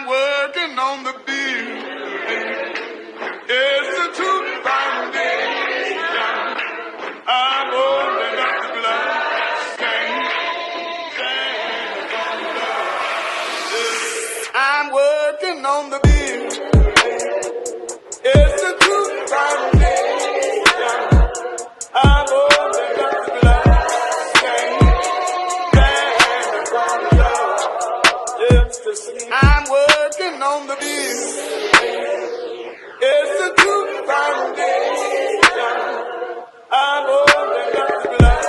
I'm working on the building. It's a true foundation. I'm holding up the blood. I'm working on the building. It's a true foundation. I'm holding up the blood. I'm working on the building. It's a true foundation. I'm holding up the blood.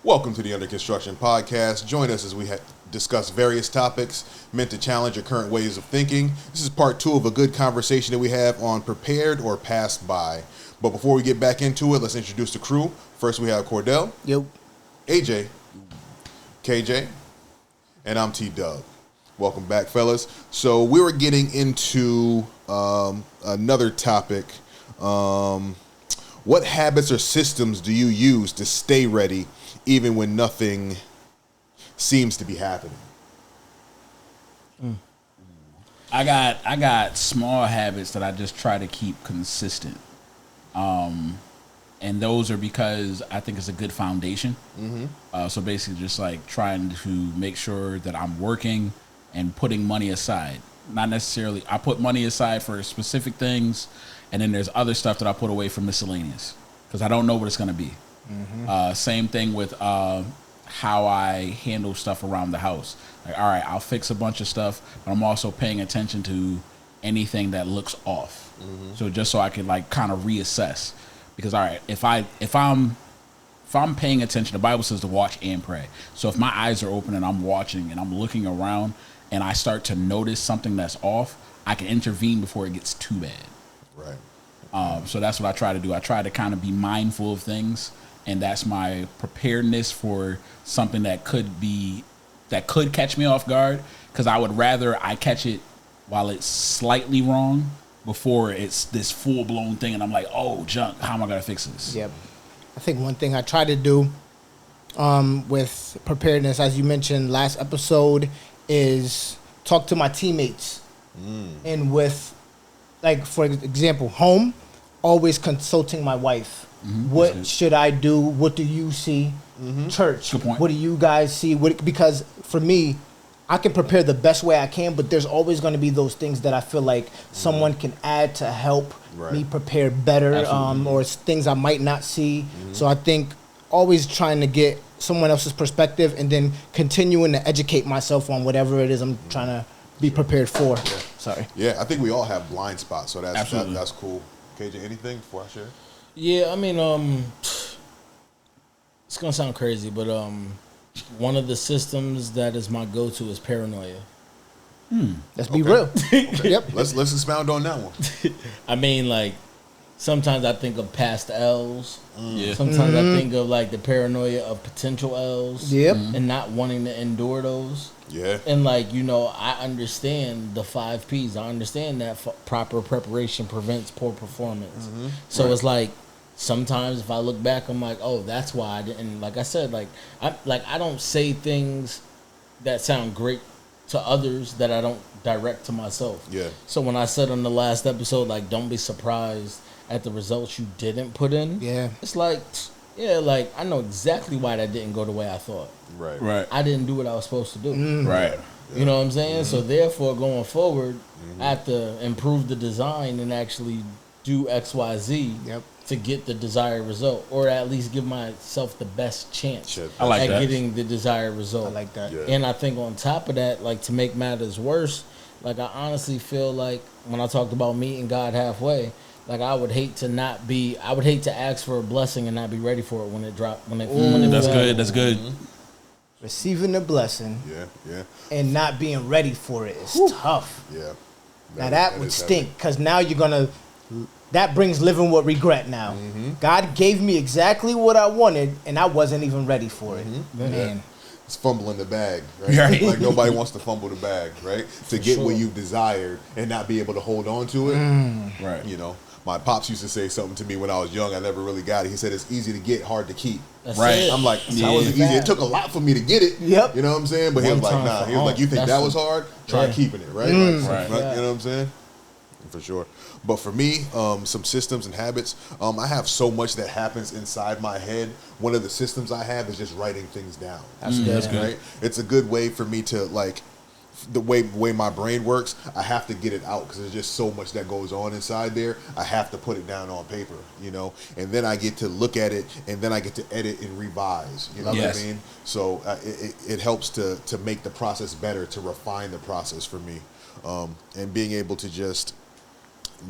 Welcome to the Under Construction Podcast. Join us as we discuss various topics meant to challenge your current ways of thinking. This is part 2 of a good conversation that we have on prepared or passed by. But before we get back into it, let's introduce the crew. First, we have Cordell. Yo. AJ. KJ. And I'm T-Dub. Welcome back, fellas. So we were getting into another topic. What habits or systems do you use to stay ready even when nothing seems to be happening? I got small habits that I just try to keep consistent. And those are because I think it's a good foundation. Mm-hmm. So basically just like trying to make sure that I'm working and putting money aside. Not necessarily, I put money aside for specific things, and then there's other stuff that I put away for miscellaneous because I don't know what it's going to be. Mm-hmm. Same thing with how I handle stuff around the house. Like, all right, I'll fix a bunch of stuff, but I'm also paying attention to anything that looks off. Mm-hmm. So just so I can like kind of reassess. Because all right, if I'm paying attention, the Bible says to watch and pray. So if my eyes are open and I'm watching and I'm looking around and I start to notice something that's off, I can intervene before it gets too bad. Right. So that's what I try to do. I try to kind of be mindful of things, and that's my preparedness for something that could catch me off guard. Because I would rather I catch it while it's slightly wrong before it's this full-blown thing and I'm like, oh, junk, how am I going to fix this? Yep. I think one thing I try to do with preparedness, as you mentioned last episode, is talk to my teammates. And with, like, for example, home, always consulting my wife. Mm-hmm. What should I do? What do you see? Mm-hmm. Church, good point. What do you guys see? Because for me, I can prepare the best way I can, but there's always going to be those things that I feel like someone can add to help me prepare better, or things I might not see. Mm-hmm. So I think always trying to get someone else's perspective and then continuing to educate myself on whatever it is I'm trying to be prepared for. Yeah. Sorry. Yeah, I think we all have blind spots, so that's cool. KJ, anything before I share? Yeah, I mean, it's going to sound crazy, but one of the systems that is my go-to is paranoia. Let's be real. Okay. Yep. Let's expound on that one. I mean, like, sometimes I think of past L's. Yeah. Sometimes I think of, like, the paranoia of potential L's. Yep. And not wanting to endure those. Yeah. And, like, you know, I understand the 5 Ps. I understand that proper preparation prevents poor performance. Mm-hmm. So it's like, sometimes if I look back, I'm like, oh, that's why I didn't. Like I said, I don't say things that sound great to others that I don't direct to myself. Yeah. So when I said on the last episode, like, don't be surprised at the results you didn't put in. Yeah. It's like, yeah, like, I know exactly why that didn't go the way I thought. Right. I didn't do what I was supposed to do. Right. Yeah. You know what I'm saying? Mm-hmm. So therefore, going forward, I have to improve the design and actually do X, Y, Z. Yep. To get the desired result, or at least give myself the best chance at getting the desired result. I like that. Yeah. And I think on top of that, like, to make matters worse, like, I honestly feel like when I talked about meeting God halfway, like, I would hate to ask for a blessing and not be ready for it when it dropped. When it That's fell. good. That's good. Receiving the blessing Yeah. and not being ready for it is tough. Yeah. Now that would stink, because now you're gonna. That brings living with regret now. Mm-hmm. God gave me exactly what I wanted, and I wasn't even ready for it. Mm-hmm. Man. It's fumbling the bag, right? Like, nobody wants to fumble the bag, right? To get what you've desired and not be able to hold on to it. Right. You know. My pops used to say something to me when I was young. I never really got it. He said it's easy to get, hard to keep. That's Right. it. I'm like, Yeah. that wasn't easy. It took a lot for me to get it. Yep. You know what I'm saying? But he One was like, time nah. for He was like, all. you think That's that the- was hard? Try Yeah. keeping it, right? Right. You know what I'm saying? For sure. But for me, some systems and habits, I have so much that happens inside my head. One of the systems I have is just writing things down. That's good. That's good. Right? It's a good way for me to, like, the way my brain works, I have to get it out because there's just so much that goes on inside there. I have to put it down on paper, you know, and then I get to look at it, and then I get to edit and revise. You know Yes. what I mean? So it helps to make the process better, to refine the process for me, and being able to just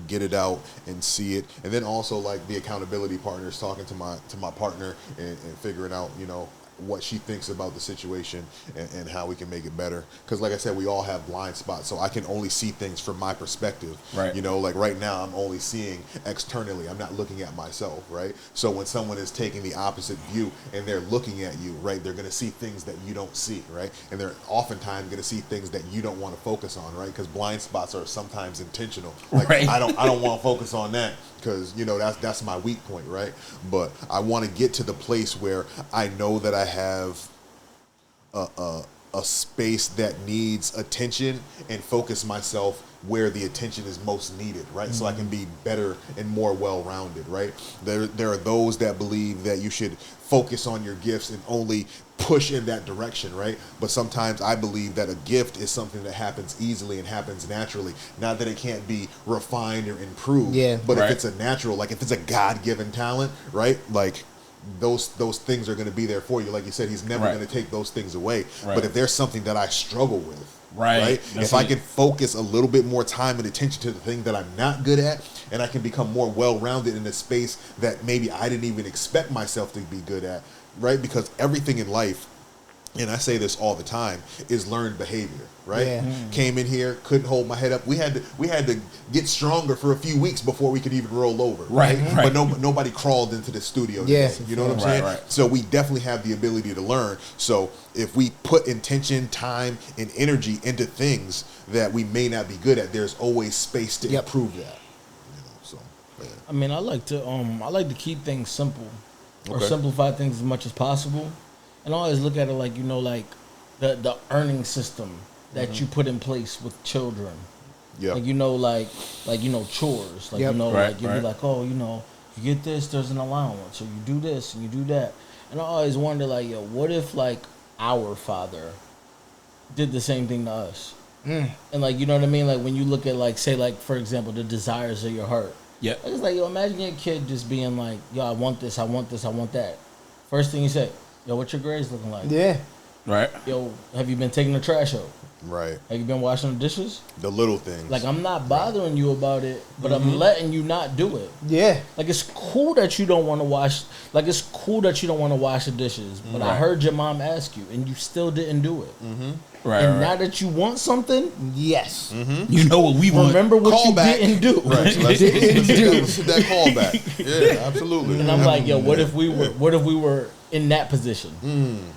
get it out and see it, and then also like the accountability partners, talking to my partner and figuring out, you know, what she thinks about the situation and how we can make it better. Because like I said, we all have blind spots, so I can only see things from my perspective. Right. You know, like right now I'm only seeing externally. I'm not looking at myself, right? So when someone is taking the opposite view and they're looking at you, right, they're going to see things that you don't see, right? And they're oftentimes going to see things that you don't want to focus on, right? Because blind spots are sometimes intentional. Like, Right. I don't want to focus on that because, you know, that's my weak point, right? But I want to get to the place where I know that I have a space that needs attention and focus myself where the attention is most needed, right? So I can be better and more well-rounded, right? There are those that believe that you should focus on your gifts and only push in that direction, right? But sometimes I believe that a gift is something that happens easily and happens naturally. Not that it can't be refined or improved, Yeah. but Right. if it's a natural, like if it's a God-given talent, right? Like those things are going to be there for you. Like you said, he's never Right. going to take those things away. Right. But if there's something that I struggle with, Right. That's if I it. can focus a little bit more time and attention to the thing that I'm not good at, and I can become more well-rounded in a space that maybe I didn't even expect myself to be good at, right? Because everything in life, and I say this all the time, is learned behavior, right? Yeah. Came in here, couldn't hold my head up. We had to get stronger for a few weeks before we could even roll over, Right, right. But nobody crawled into the studio. Yeah. today, you know what I'm Right, saying? right. So we definitely have the ability to learn. So if we put intention, time, and energy into things that we may not be good at, there's always space to Yep. improve that. You know, so yeah. I mean, I like to keep things simple, or Okay. simplify things as much as possible, and I always look at it like, you know, like the earning system that you put in place with children. Yeah. Like, you know, like you know, chores. Like, Yep. you know, Right, like you'll right. be like, oh, you know, you get this, there's an allowance, or you do this and you do that. And I always wonder, like, yo, what if like our father did the same thing to us? And like, you know what I mean? Like when you look at, like, say, like, for example, the desires of your heart. Yep. It's like, yo, imagine your kid just being like, yo, I want this, I want this, I want that. First thing you say, yo, what's your grades looking like? Yeah. Right. Yo, have you been taking the trash out? Right. Have you been washing the dishes? The little things. Like, I'm not bothering you about it, but I'm letting you not do it. Yeah. Like, it's cool that you don't want to wash. Like, it's cool that you don't want to wash the dishes. But I heard your mom ask you, and you still didn't do it. Right. And right. now that you want something, Yes. You know what we want. remember what you Callback. didn't do. Right. So let's get that callback. Yeah, absolutely. And I'm like, yo, what if we were in that position?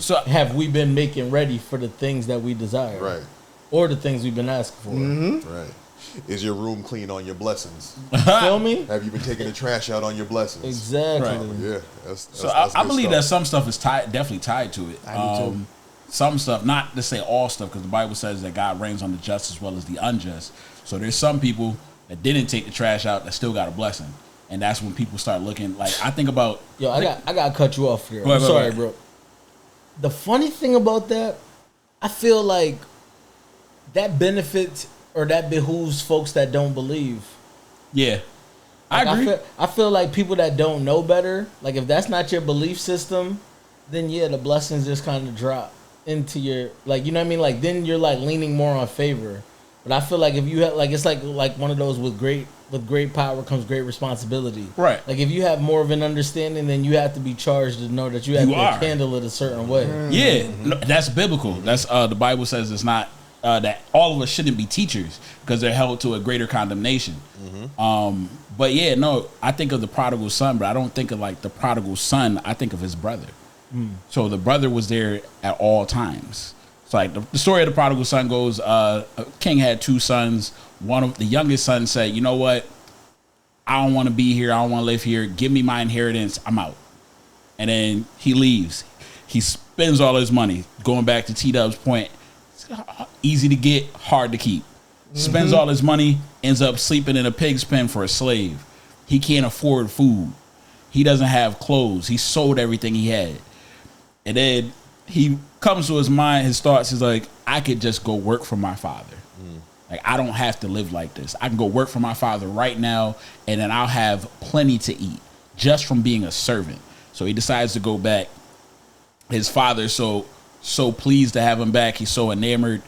So Have we been making ready for the things that we desire? Right. Or the things we've been asking for? Right. Is your room clean on your blessings? Feel me? Have you been taking the trash out on your blessings? Exactly. Right. Yeah. That's So that's I good believe that stuff. some stuff is definitely tied to it. I do too. Some stuff, not to say all stuff, because the Bible says that God reigns on the just as well as the unjust. So there's some people that didn't take the trash out that still got a blessing, and that's when people start looking. Like I think about, Yo, I got to cut you off here. Go ahead, I'm go sorry, ahead. bro. The funny thing about that, I feel like that benefits or that behooves folks that don't believe. yeah, I Like, agree. I feel like people that don't know better, like if that's not your belief system, then yeah, the blessings just kind of drop into your, like, you know what I mean? Like then you're like leaning more on favor. But I feel like if you have, like, it's like one of those with great power comes great responsibility. Right. Like if you have more of an understanding, then you have to be charged to know that you have You to are. handle it a certain way. Yeah, no, that's biblical. That's the Bible says it's not that all of us shouldn't be teachers because they're held to a greater condemnation. But yeah, no, I think of the prodigal son, but I don't think of like the prodigal son. I think of his brother. So the brother was there at all times. It's like the story of the prodigal son goes: a king had two sons. One of the youngest son said, "You know what? I don't want to be here. I don't want to live here. Give me my inheritance. I'm out. And then he leaves. He spends all his money. Going back to T-Dub's point, it's easy to get, hard to keep. Spends all his money, ends up sleeping in a pig's pen for a slave. He can't afford food. He doesn't have clothes. He sold everything he had. And then he comes to his mind, his thoughts is like, I could just go work for my father. Like, I don't have to live like this. I can go work for my father right now, and then I'll have plenty to eat just from being a servant. So he decides to go back. His father's so pleased to have him back. He's so enamored.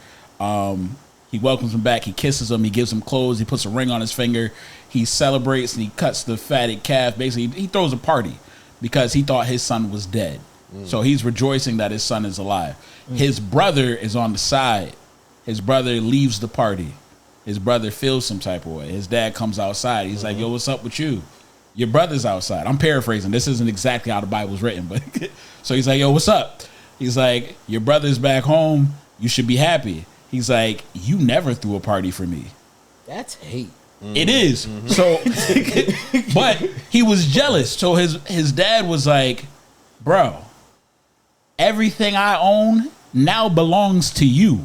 He welcomes him back. He kisses him. He gives him clothes. He puts a ring on his finger. He celebrates, and he cuts the fatted calf. Basically, he throws a party because he thought his son was dead. So he's rejoicing that his son is alive. His brother is on the side. His brother leaves the party. His brother feels some type of way. His dad comes outside. He's like, yo, what's up with you? Your brother's outside. I'm paraphrasing. This isn't exactly how the Bible's written, but so he's like, yo, what's up? He's like, your brother's back home. You should be happy. He's like, you never threw a party for me. That's hate. It is. So, but he was jealous. So his dad was like, bro, everything I own now belongs to you.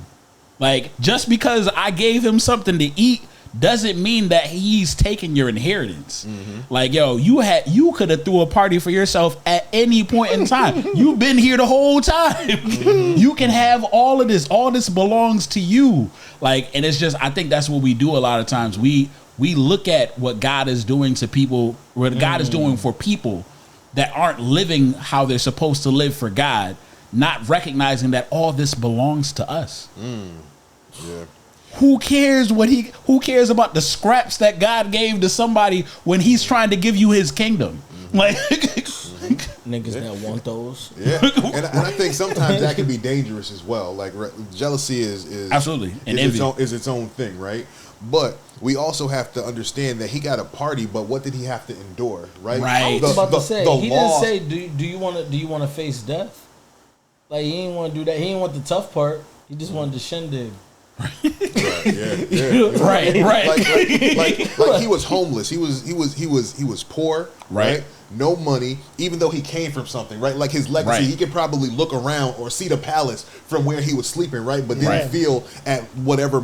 Like, just because I gave him something to eat doesn't mean that he's taking your inheritance. Like, yo, you could have threw a party for yourself at any point in time. You've been here the whole time. You can have all of this. All this belongs to you. Like, and it's just, I think that's what we do a lot of times. We look at what God is doing to people, what God is doing for people that aren't living how they're supposed to live for God, not recognizing that all this belongs to us. Yeah. Who cares about the scraps that God gave to somebody when he's trying to give you his kingdom? Like, Niggas that want those. Yeah, and I think sometimes that can be dangerous as well. Like, jealousy is absolutely is its own thing, right? But we also have to understand that he got a party, but what did he have to endure, right? Right. I was about to say, he law, didn't say, do you want to face death? Like, he didn't want to do that. He didn't want the tough part. He just wanted the shindig. Right, yeah. Right. Like he was homeless. He was poor, right? No money, even though he came from something, right? Like his legacy, he could probably look around or see the palace from where he was sleeping, right? But didn't feel at whatever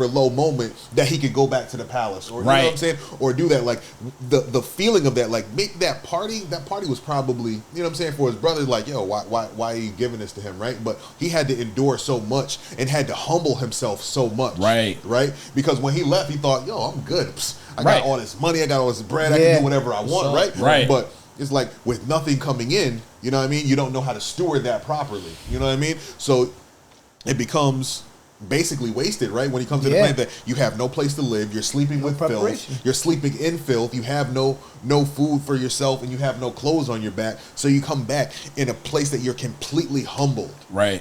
low moment that he could go back to the palace, or you know what I'm saying, or do that. Like the feeling of that, like make that party was probably, you know what I'm saying, for his brother, like, yo, why are you giving this to him, right? But he had to endure so much and had to humble himself so much, right? Because when he left, he thought, yo, I'm good. I got all this money, I got all this bread, I can do whatever I want, right? But it's like with nothing coming in, you know what I mean? You don't know how to steward that properly, you know what I mean? So it becomes basically wasted, right? When he comes to the planet that you have no place to live, you're sleeping with filth, you're sleeping in filth, you have no food for yourself, and you have no clothes on your back. So you come back in a place that you're completely humbled, right?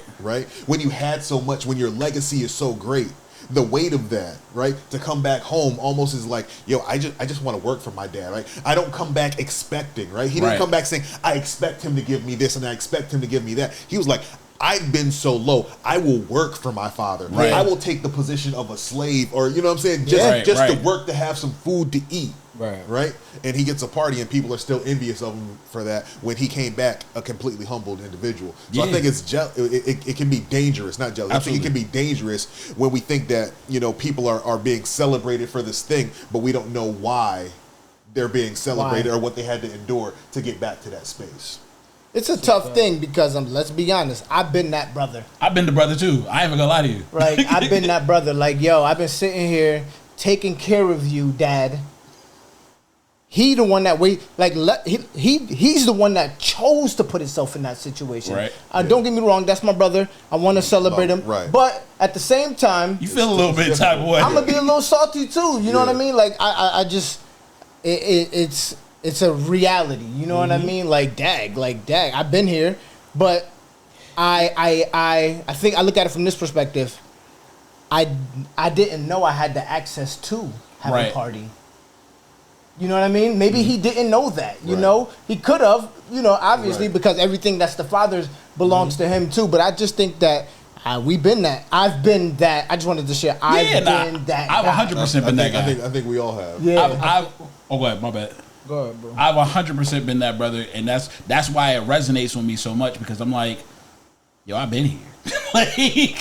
When you had so much, when your legacy is so great. The weight of that, right? To come back home almost is like, yo, I just want to work for my dad, right? I don't come back expecting, right? He didn't come back saying, I expect him to give me this and I expect him to give me that. He was like, I've been so low, I will work for my father. I will take the position of a slave, or you know what I'm saying? Just to work to have some food to eat. Right? And he gets a party and people are still envious of him for that when he came back a completely humbled individual. So I think it can be dangerous, not jealous. Absolutely. I think it can be dangerous when we think that, you know, people are being celebrated for this thing, but we don't know why they're being celebrated or what they had to endure to get back to that space. It's a tough thing because let's be honest. I've been that brother. I've been the brother too. I ain't even gonna lie to you. Right. I've been that brother. Like, yo, I've been sitting here taking care of you, Dad. He the one that he's the one that chose to put himself in that situation. Right. Don't get me wrong, that's my brother. I want to celebrate him. Right. But at the same time, you feel a little bit type of way. I'm gonna be a little salty too. You know what I mean? Like I just it's a reality. You know what I mean? Like dag. I've been here, but I think I look at it from this perspective. I didn't know I had the access to have a party. You know what I mean? Maybe he didn't know that. You know, he could have. You know, obviously because everything that's the father's belongs to him too. But I just think that We've been that. I've been that. I just wanted to share. I've been that. I've guy. 100% been that guy. I think we all have. Yeah. Oh, go ahead. My bad. Go ahead, bro. I've 100% been that brother, and that's why it resonates with me so much because I'm like, yo, I've been here. Like,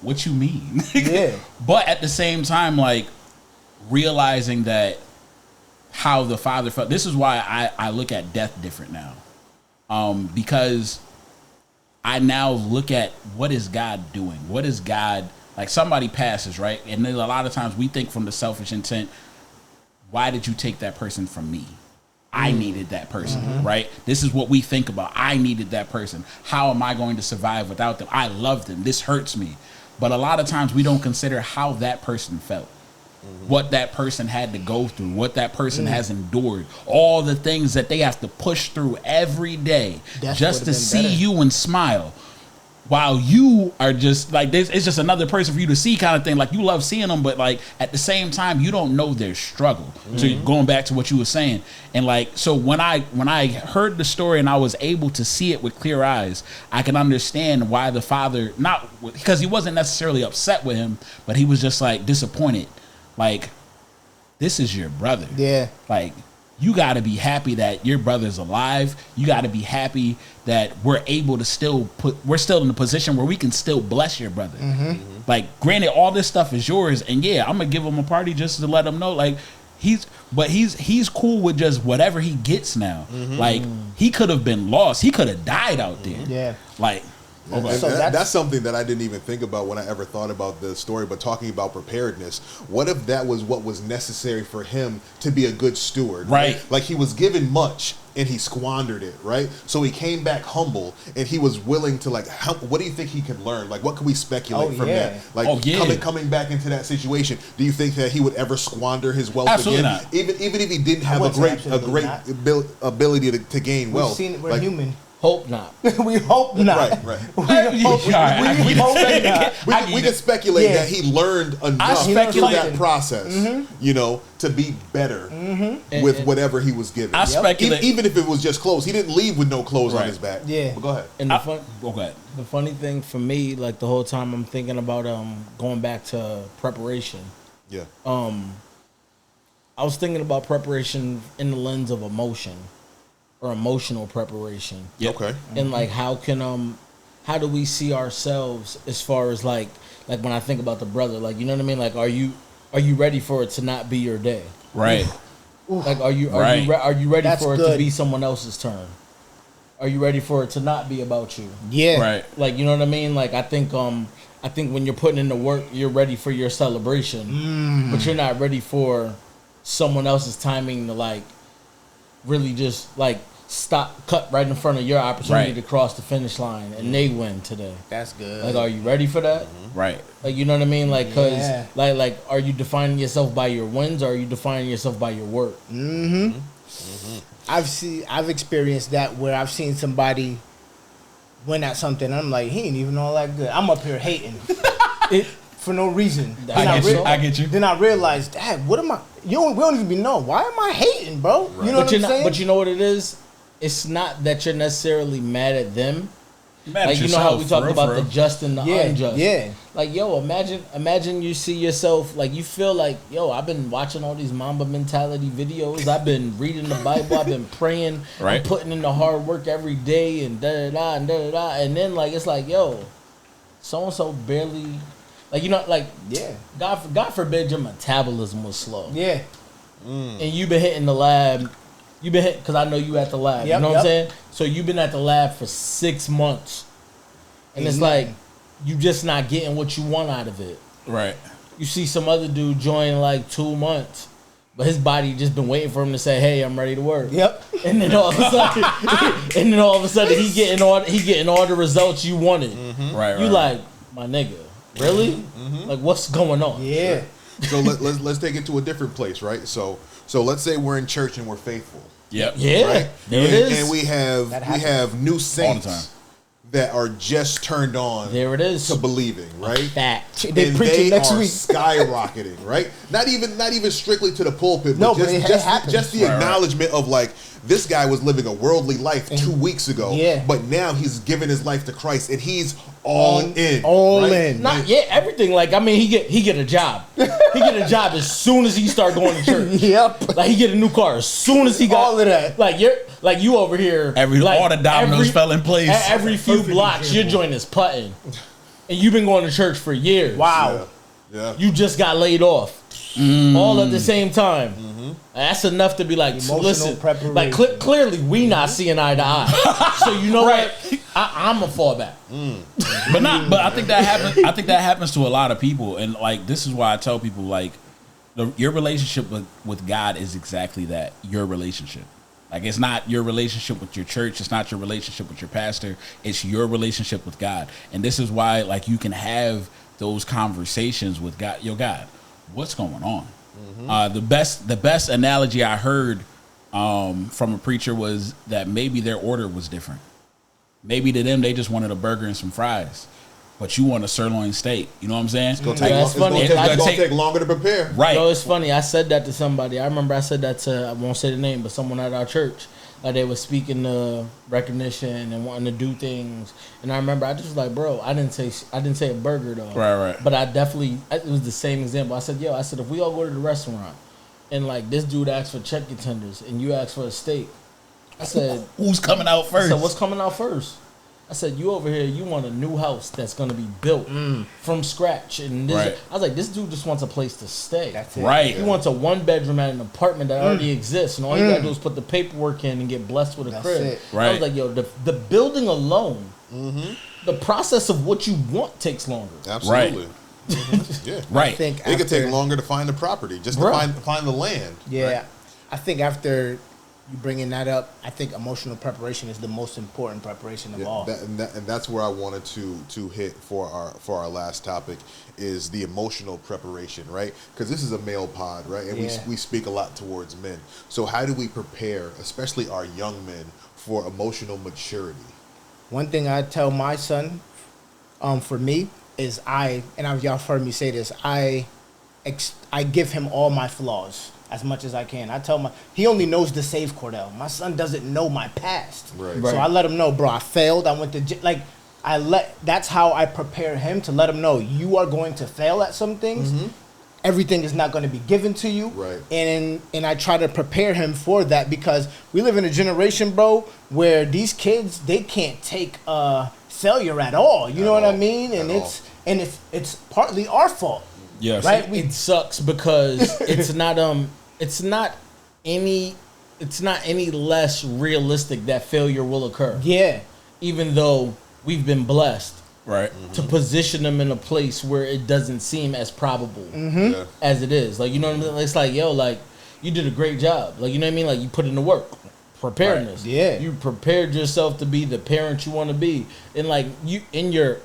what you mean? Yeah. But at the same time, like realizing that how the father felt. This is why I look at death different now, because I now look at what is God doing? What is God like? Somebody passes, right? And then a lot of times we think from the selfish intent. Why did you take that person from me? I needed that person, right? This is what we think about. I needed that person. How am I going to survive without them? I love them. This hurts me. But a lot of times we don't consider how that person felt, what that person had to go through, what that person has endured, all the things that they have to push through every day just to see you and smile. While you are just like this, it's just another person for you to see, kind of thing. Like you love seeing them, but like at the same time, you don't know their struggle. So going back to what you were saying, and like so when I heard the story and I was able to see it with clear eyes, I can understand why the father, not because he wasn't necessarily upset with him, but he was just like disappointed. Like, this is your brother. Yeah. Like, you got to be happy that your brother's alive. You got to be happy that we're able to we're still in a position where we can still bless your brother. Like, granted, all this stuff is yours, and yeah, I'm gonna give him a party just to let him know, like, he's cool with just whatever he gets now. Like, he could have been lost. He could have died out there. Yeah. Like, And So that's something that I didn't even think about when I ever thought about the story, but talking about preparedness, what if that was what was necessary for him to be a good steward? Right. Like he was given much and he squandered it, right? So he came back humble and he was willing to like, what do you think he could learn? Like what can we speculate from that? Like coming back into that situation, do you think that he would ever squander his wealth Absolutely again? not. Even if he didn't have would say absolutely ability to gain We've wealth. seen it. We're like, human. Hope not. We hope not. Right, right. We hope not. We can speculate Yeah. that he learned enough through speculate- that process, you know, to be better with whatever he was given. I speculate- Even if it was just clothes, he didn't leave with no clothes on Right. his back. Yeah. But go ahead. And okay. the funny thing for me, like the whole time I'm thinking about going back to preparation. Yeah. I was thinking about preparation in the lens of emotion or emotional preparation. Yep. Okay. And like how do we see ourselves as far as like when I think about the brother, like, you know what I mean? Like, are you ready for it to not be your day? Right. Like, are you Right. ready That's for it good. to be someone else's turn? Are you ready for it to not be about you? Yeah. Right. Like, you know what I mean? Like, I think when you're putting in the work, you're ready for your celebration, but you're not ready for someone else's timing to like really just like cut right in front of your opportunity Right. to cross the finish line and they win today. That's good. Like, are you ready for that? Right. Like, you know what I mean? Like, cause Yeah. like, are you defining yourself by your wins or are you defining yourself by your work? I've experienced that where I've seen somebody win at something. And I'm like, he ain't even all that good. I'm up here hating it for no reason. I get you. Then I realized, Dad, what am I? We don't even be knowing. Why am I hating, bro? You know what I'm saying? But you know what it is? It's not that you're necessarily mad at them. Mad Like, at you know how we yourself, talked for about real. the just and the Yeah, unjust. yeah. Like, yo, imagine you see yourself, like, you feel like, yo, I've been watching all these Mamba mentality videos. I've been reading the Bible. I've been praying. Right. I'm putting in the hard work every day and da-da-da and da-da-da. And then, like, it's like, yo, so-and-so barely, like, you know, like, Yeah. God forbid your metabolism was slow. Yeah. And you've been hitting the lab. You've been hit because I know you at the lab. Yep, you know what I'm yep. saying? So you've been at the lab for 6 months, and it's Ain't like nothing. you just not getting what you want out of it. Right. You see some other dude join like 2 months, but his body just been waiting for him to say, "Hey, I'm ready to work." Yep. And then all of a sudden, he getting all the results you wanted. Right. You right. like, my nigga, really? Like, what's going on? Yeah. So let's take it to a different place, right? So let's say we're in church and we're faithful. Yep. Yeah, Right? there it is. And we That happens. have new time. saints that are just turned on There it is. to believing, right? Fact. They and preach they it next are week. skyrocketing, right? Not even strictly to the pulpit, No, but but it just happens. just the Right, right. acknowledgement of like this guy was living a worldly life 2 weeks ago, Yeah. but now he's given his life to Christ and he's all in. all right? in. Not everything. Like I mean, he get a job. He get a job as soon as he start going to church. Yep. Like he get a new car as soon as he got All of that. Like you over here. All the dominoes fell in place. Every few blocks, your joint is putting, and you've been going to church for years. Wow. Yeah. You just got laid off, all at the same time. That's enough to be like, Emotional listen, preparation. like clearly we not seeing eye to eye. So you know what? I'm a fallback. But I think that happens. I think that happens to a lot of people, and like this is why I tell people like, your relationship with God is exactly that. Your relationship. Like it's not your relationship with your church. It's not your relationship with your pastor. It's your relationship with God. And this is why like you can have those conversations with God. Yo, God, what's going on? The best analogy I heard from a preacher was that maybe their order was different. Maybe to them they just wanted a burger and some fries, but you want a sirloin steak. You know what I'm saying? It's gonna take longer to prepare. Right. It's funny. I said that to somebody. I remember I said that to, I won't say the name, but someone at our church. Like they was speaking to recognition and wanting to do things. And I remember I just was like, bro, I didn't say a burger though. Right. But it was the same example. I said, if we all go to the restaurant and like this dude asked for chicken tenders and you asked for a steak, I said, who's coming out first? I said, what's coming out first? I said, you over here, you want a new house that's going to be built from scratch. And this, Right. I was like, this dude just wants a place to stay. That's it. Right. He wants a 1-bedroom at an apartment that already exists. And all you got to do is put the paperwork in and get blessed with a That's crib. it. Right. I was like, yo, the building alone, the process of what you want takes longer. Absolutely. Yeah. Right. I think It could take after- longer to find the property, just Bro. to find the land. Yeah, right? I think after you bringing that up, I think emotional preparation is the most important preparation of all. And that's where I wanted to hit for our last topic is the emotional preparation, right? Because this is a male pod, right? And Yeah. we speak a lot towards men. So how do we prepare, especially our young men, for emotional maturity? One thing I tell my son, for me, is y'all heard me say this, I give him all my flaws as much as I can. I tell he only knows the save Cordell. My son doesn't know my past. Right. So I let him know, bro, I failed. I went to that's how I prepare him to let him know you are going to fail at some things. Everything is not going to be given to you. Right. And I try to prepare him for that because we live in a generation, bro, where these kids, they can't take failure at all. You know what I mean? And it's partly our fault. Yes. Right? It sucks because it's not any less realistic that failure will occur. Yeah. Even though we've been blessed Right. to position them in a place where it doesn't seem as probable Yeah. as it is. Like, you know what I mean? It's like, yo, like, you did a great job. Like, you know what I mean? Like, you put in the work. Preparedness. Right. Yeah. You prepared yourself to be the parent you want to be. And, like, you in your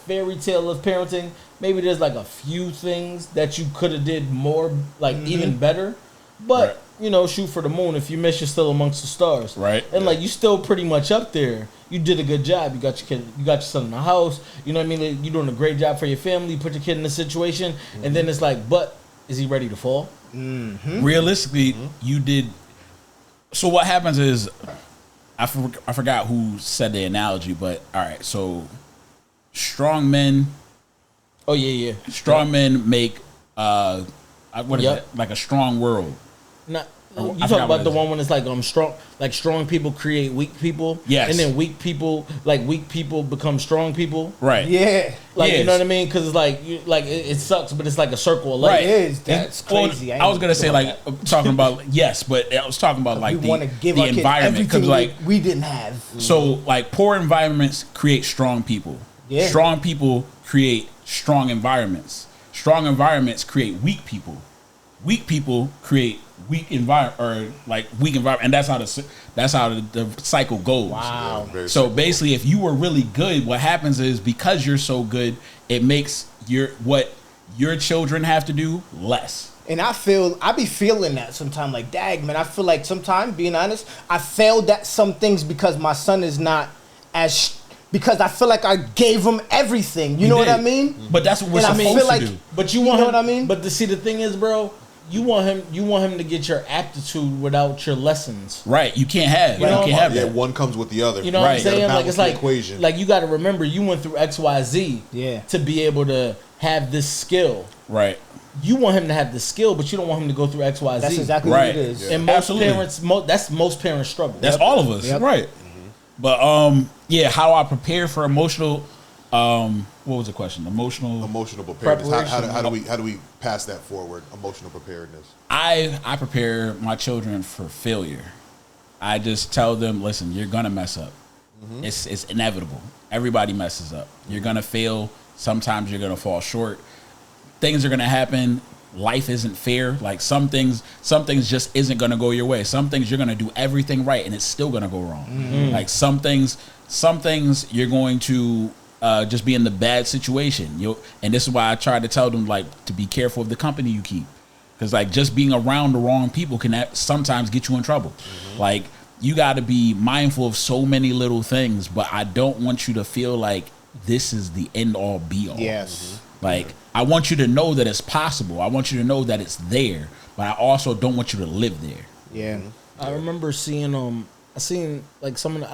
fairy tale of parenting, maybe there's, like, a few things that you could have did more, like, even better. But, Right. you know, shoot for the moon. If you miss, you're still amongst the stars. Right. And, like, you still pretty much up there. You did a good job. You got your kid. You got your son in the house. You know what I mean? Like, you're doing a great job for your family. You put your kid in a situation, and then it's like, but is he ready to fall? Realistically, you did. So what happens is, I forgot who said the analogy, but all right. So strong men Oh yeah. strong men make what is Yep. it? Like a strong world. Not, Oh, you I talk forgot about what the it is. one when it's like strong people create weak people. Yes. And then weak people become strong people. Right. Yeah. Like, you Yes. know what I mean? Because it's like it sucks, but it's like a circle of life. Right. It is. That's Well, crazy. I was gonna say like talking about yes, but I was talking about like we want to give the our kids environment everything because like we didn't have. so like poor environments create strong people. Yeah. Strong people create strong environments. Strong environments create weak people. Weak people create weak environment, and that's how the cycle goes. Wow. Very So simple. basically, if you were really good, what happens is because you're so good, it makes what your children have to do less. And I be feeling that sometimes, like, dag, man, I feel like sometimes, being honest, I failed at some things because my son is not because I feel like I gave him everything. You know what I did. mean? But that's what we're And I supposed feel to like- do. But you You want know what I mean? But see, the thing is, bro, you want him to get your aptitude without your lessons. Right. You can't have. You know, you can't have Yeah, that. one comes with the other. You know Right. what I'm saying? You gotta Like it's balance like the equation. like you got to remember you went through XYZ Yeah. to be able to have this skill. Right. You want him to have the skill, but you don't want him to go through XYZ. That's exactly Right. what it is. And most Absolutely. parents, that's most parents struggle. That's all of us. Yep. Right. But yeah, how do I prepare for emotional what was the question? Emotional preparedness. Preparation. How do we pass that forward? Emotional preparedness. I prepare my children for failure. I just tell them, listen, you're gonna mess up. It's inevitable. Everybody messes up. You're gonna fail. Sometimes you're gonna fall short. Things are gonna happen. Life isn't fair. Like some things just isn't gonna go your way. Some things you're gonna do everything right and it's still gonna go wrong. Like some things you're going to just be in the bad situation. And this is why I try to tell them like to be careful of the company you keep, because like just being around the wrong people can sometimes get you in trouble. Like you got to be mindful of so many little things, but I don't want you to feel like this is the end all be all. Yes. Like I want you to know that it's possible. I want you to know that it's there, but I also don't want you to live there. Yeah. I remember seeing I seen like someone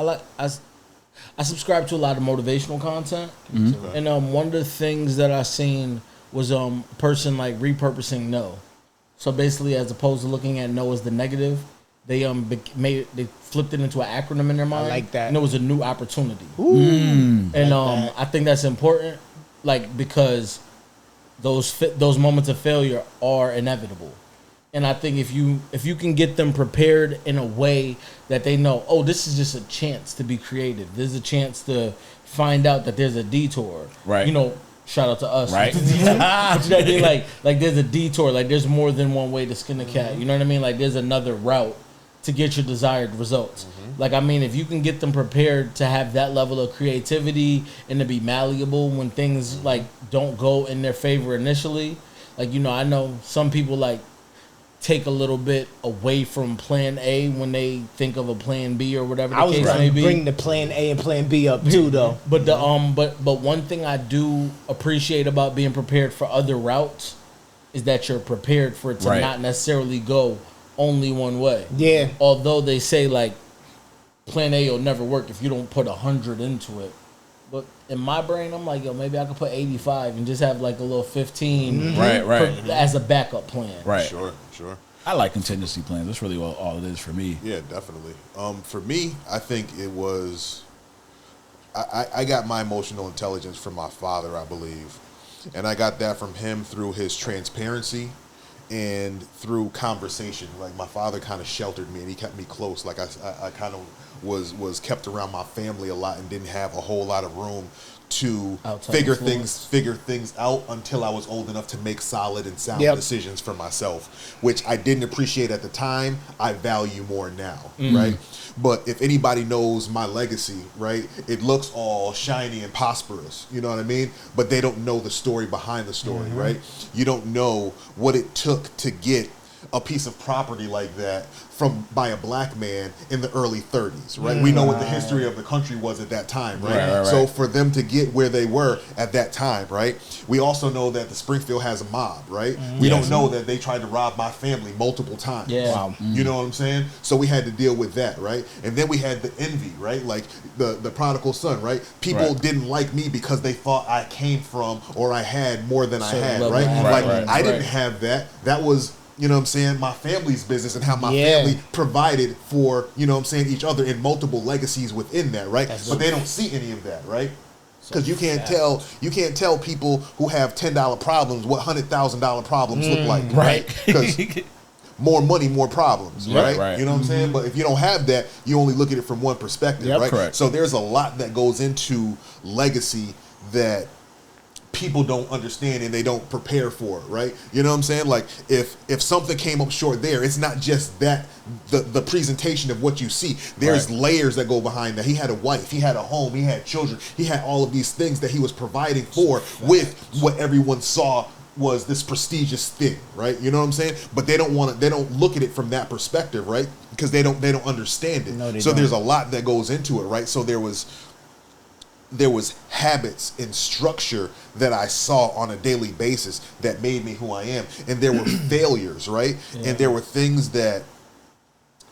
I subscribe to a lot of motivational content, and one of the things that I seen was a person like repurposing no. So basically, as opposed to looking at no as the negative, they they flipped it into an acronym in their mind. like that. And it was a new opportunity. And I think that's important, like because those moments of failure are inevitable. And I think if you can get them prepared in a way that they know, oh, this is just a chance to be creative. This is a chance to find out that there's a detour. Right. You know, shout out to us. Right. But you know what I mean? Like there's a detour. Like there's more than one way to skin a cat. You know what I mean? Like there's another route to get your desired results. Like I mean, if you can get them prepared to have that level of creativity and to be malleable when things like don't go in their favor initially. Like, you know, I know some people like take a little bit away from plan A when they think of a plan B or whatever the I was case going may to be. bring the plan A and plan B up too, though. But the but one thing I do appreciate about being prepared for other routes is that you're prepared for it to Right. not necessarily go only one way. Yeah. Although they say like plan A will never work if you don't put 100 into it. But in my brain, I'm like, yo, maybe I could put 85 and just have like a little 15 Right. as a backup plan. Right. Sure. I like contingency plans. That's really all it is for me. Yeah, definitely. For me, I think it was. I got my emotional intelligence from my father, I believe, and I got that from him through his transparency and through conversation. Like my father kind of sheltered me and he kept me close. Like I kind of was kept around my family a lot and didn't have a whole lot of room to Outside figure influence. things out until I was old enough to make solid and sound Yep. decisions for myself, which I didn't appreciate at the time. I value more now, right? But if anybody knows my legacy, right, it looks all shiny and prosperous, you know what I mean? But they don't know the story behind the story, right? You don't know what it took to get a piece of property like that by a black man in the early 30s, right? We know what the history of the country was at that time, right? Right. So for them to get where they were at that time, right? We also know that the Springfield has a mob, right? We don't know that they tried to rob my family multiple times. Yeah. Wow. You know what I'm saying? So we had to deal with that, right? And then we had the envy, right? Like the prodigal son, right? People Right. didn't like me because they thought I came from or I had more than I Certain had, level right? of Like affluence, I didn't right. have that. That was, you know what I'm saying, my family's business and how my Yeah. family provided for, you know what I'm saying, each other in multiple legacies within that, right? But they don't see any of that, right? Because you can't tell people who have $10 problems what $100,000 problems look like, right? Because more money, more problems, Right, right? right. You know what I'm saying? But if you don't have that, you only look at it from one perspective, Yep. right? Correct. So there's a lot that goes into legacy that people don't understand and they don't prepare for it, right? You know what I'm saying? Like if something came up short there, it's not just that the presentation of what you see. There's Right. layers that go behind that. He had a wife, he had a home, he had children, he had all of these things that he was providing for with what everyone saw was this prestigious thing, right? You know what I'm saying? But they don't look at it from that perspective, right? Because they don't understand it. No, they so don't. there's a lot that goes into it, right? So there was there was habits and structure that I saw on a daily basis that made me who I am. And there were failures, right? Yeah. And there were things that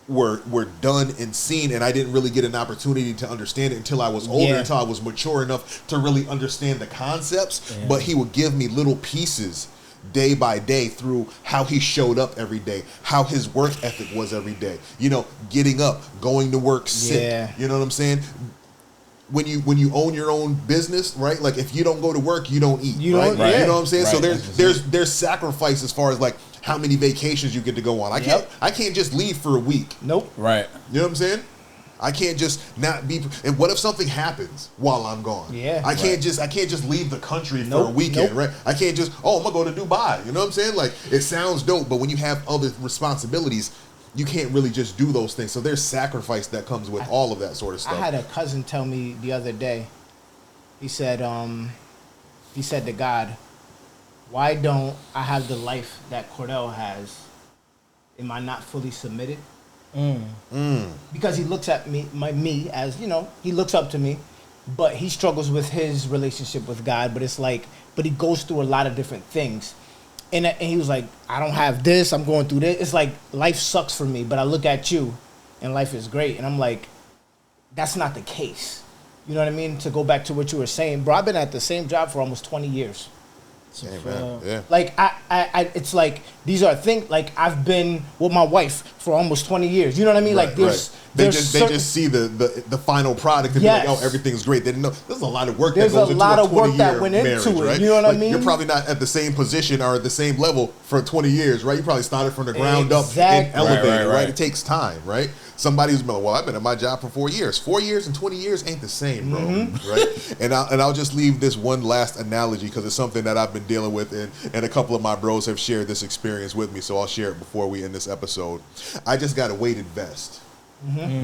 were done and seen, and I didn't really get an opportunity to understand it until I was older, Yeah. until I was mature enough to really understand the concepts. Yeah. But he would give me little pieces day by day through how he showed up every day, how his work ethic was every day. You know, getting up, going to work sick. Yeah. You know what I'm saying? When you own your own business, right? Like if you don't go to work, you don't eat. You right? don't- Right. You know what I'm saying? So Right. there's sacrifice as far as like how many vacations you get to go on. I can't just leave for a week. Nope. Right. You know what I'm saying? I can't just not be. And what if something happens while I'm gone? Yeah. I can't just leave the country for a Nope, weekend, nope. right? I can't just I'm gonna go to Dubai. You know what I'm saying? Like it sounds dope, but when you have other responsibilities, you can't really just do those things. So there's sacrifice that comes with all of that sort of I stuff. had a cousin tell me the other day. He said to God, "Why don't I have the life that Cordell has? Am I not fully submitted?" Because he looks at me as, you know, he looks up to me, but he struggles with his relationship with God. But it's like, but he goes through a lot of different things. And he was like, I don't have this, I'm going through this. It's like life sucks for me, but I look at you and life is great. And I'm like, that's not the case. You know what I mean? To go back to what you were saying, bro, I've been at the same job for almost 20 years. Hey, man. Yeah. Like I it's like these are things, like I've been with my wife for almost 20 years. You know what I mean? Like there's They there's just see the final product and Yes. be like, oh, everything's great. They didn't know there's a lot of work There's that goes a into lot a of work 20-year that went into marriage, it, right? you know what I Like, mean? You're probably not at the same position or at the same level for 20 years, right? You probably started from the ground up and Exactly. elevated, right, Right. It takes time, right? Somebody who's been like, well, I've been at my job for 4 years. 4 years and 20 years ain't the same, bro, Mm-hmm. right? And I'll just leave this one last analogy because it's something that I've been dealing with, and a couple of my bros have shared this experience with me, so I'll share it before we end this episode. I just got a weighted vest.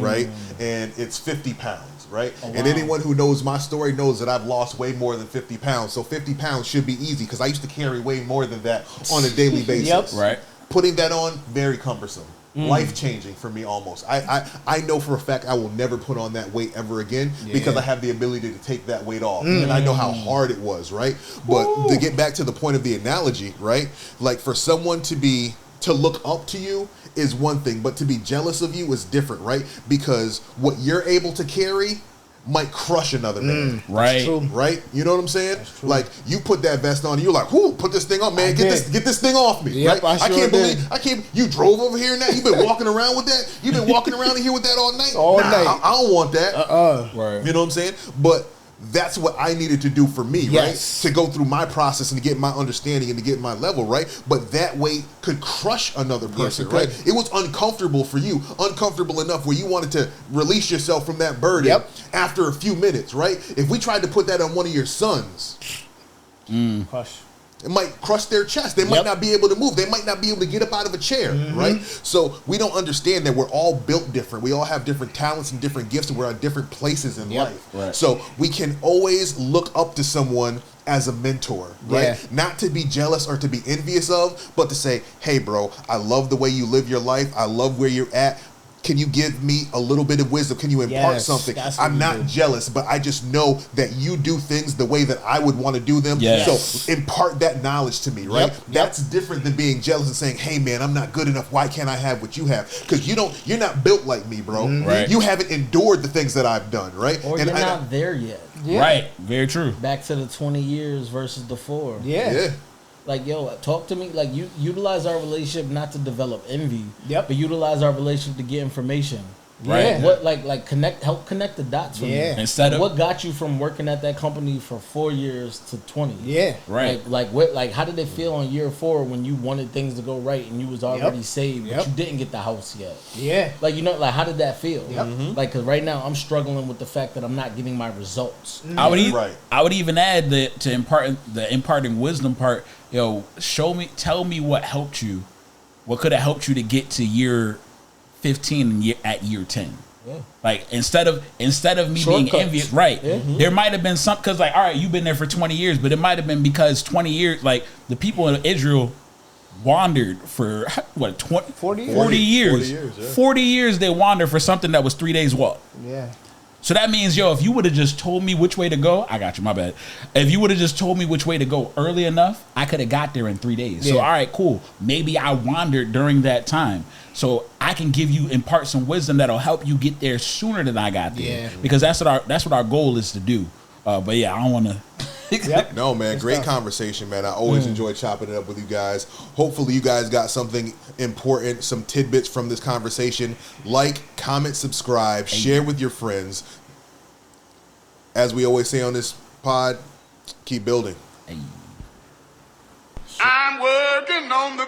Right, and it's 50 pounds, right? And anyone who knows my story knows that I've lost way more than 50 pounds. So 50 pounds should be easy because I used to carry way more than that on a daily basis. Yep. Right. Putting that on, very cumbersome. Life changing for me almost. I know for a fact I will never put on that weight ever again because I have the ability to take that weight off. And I know how hard it was, right? But to get back to the point of the analogy, right? Like for someone to look up to you is one thing, but to be jealous of you is different, right? Because what you're able to carry might crush another man. Right. true. Right? You know what I'm saying? true. Like you put that vest on and you're like, whoo, put this thing on, man. I Get did. this thing off me. Yep, right? I sure can't did. believe you drove over here and that. You've been walking around with that? You've been walking around in here with that all night? All night. I don't want that. Right. You know what I'm saying? But that's what I needed to do for me, Yes. right? To go through my process and to get my understanding and to get my level, right? But that weight could crush another person, it right? could. It was uncomfortable for you, uncomfortable enough where you wanted to release yourself from that burden Yep. after a few minutes, right? If we tried to put that on one of your sons, Hush. it might crush their chest. They might Yep. not be able to move. They might not be able to get up out of a chair, right? So we don't understand that we're all built different. We all have different talents and different gifts, and we're at different places in Yep. life. Right. So we can always look up to someone as a mentor, right? Yeah. Not to be jealous or to be envious of, but to say, hey, bro, I love the way you live your life. I love where you're at. Can you give me a little bit of wisdom? Can you impart Yes, something? that's what I'm we not do. jealous, but I just know that you do things the way that I would want to do them. Yes. So impart that knowledge to me, right? Yep, That's different than being jealous and saying, hey man, I'm not good enough. Why can't I have what you have? Because you're not built like me, bro. Right. You haven't endured the things that I've done, right? Or And you're I- not there yet. Yeah. Right. Very true. Back to the 20 years versus the 4. Yeah. yeah. Like, yo, talk to me. Like, you utilize our relationship not to develop envy, Yep. but utilize our relationship to get information. Right. Yeah. What help connect the dots for Yeah. me. Instead of- what got you from working at that company for 4 years to 20? Yeah. Right. Like how did it feel on year 4 when you wanted things to go right and you was already Yep. saved, but Yep. you didn't get the house yet? Yeah. Like, you know, like how did that feel? Yep. Mhm. Like, cause right now I'm struggling with the fact that I'm not getting my results. I would Right. I would even add that to imparting wisdom part. Yo, tell me what helped you, what could have helped you to get to year 15 and at year 10. Yeah. Like instead of me being Shortcuts. envious, right? Yeah. There might have been some because like, all right, you've been there for 20 years, but it might have been because 20 years, like the people in Israel wandered for what 40 years. 40 years. 40 years, yeah. 40 years they wandered for something that was 3 days walk. Yeah. So that means, yo, if you would have just told me which way to go, I got you, my bad. If you would have just told me which way to go early enough, I could have got there in 3 days. So, Yeah. all right, cool. Maybe I wandered during that time. So I can impart some wisdom that'll help you get there sooner than I got there. Yeah. Because that's what our goal is to do. But yeah, I don't want to. Yep. No, man, great stuff. conversation, man. I always enjoy chopping it up with you guys. Hopefully, you guys got something important, some tidbits from this conversation. Like, comment, subscribe, share with your friends. As we always say on this pod, keep building. I'm working on the